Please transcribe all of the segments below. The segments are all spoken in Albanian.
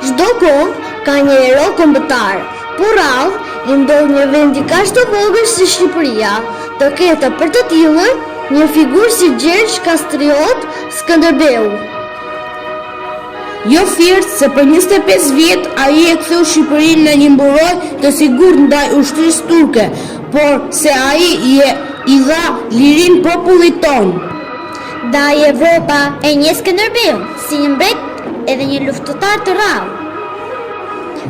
Çdo kohë ka një hero kombëtar, por rrallë i ndodh një vend i kaq të vogël si Shqipëria, të ketë për të tillën një figurë si Gjergj Kastriot Skënderbeu. Jo thjesht se për 25 vjet ai e ktheu Shqipërinë në një mburoj të sigurt ndaj ushtrisë turke, por se ai i dha lirin popullit ton. Ndaj Evropa e njeh Skënderbeun si një mbret edhe një luftëtar të rrallë.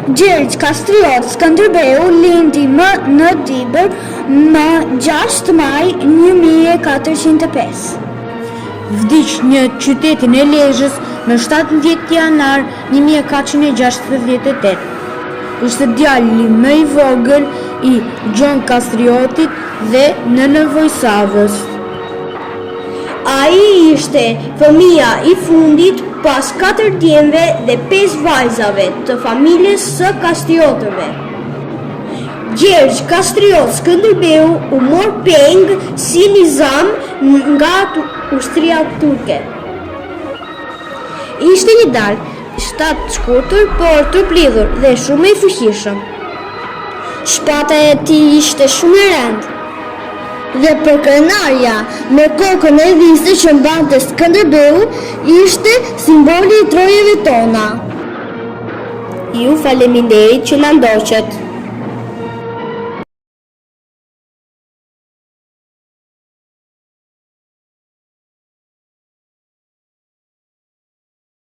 Gjergj Kastriot Skënderbeu lindi në Tibër në 6 maj 1405. Vdiq në qytetin e Lezhës në 17 janar 1468. Ishte djali më i vogël i Gjon Kastriotit dhe në Nevojsavës. Ai ishte fëmia i fundit pas 4 djemve dhe 5 vajzave të familjes së Kastriotëve. Gjergj Kastriot Skënderbeu u mor peng si nizam nga ushtria turke. Ishte një dal i shtatë shkurtër, por turplidhur dhe shumë i fuqishëm. Shpata e tij ishte shumë e rëndë. Dhe për krenarja me kokën e dhiste që mbante Skënderbeu ishte simboli i trojeve tona. Ju faleminderit që na ndoqët.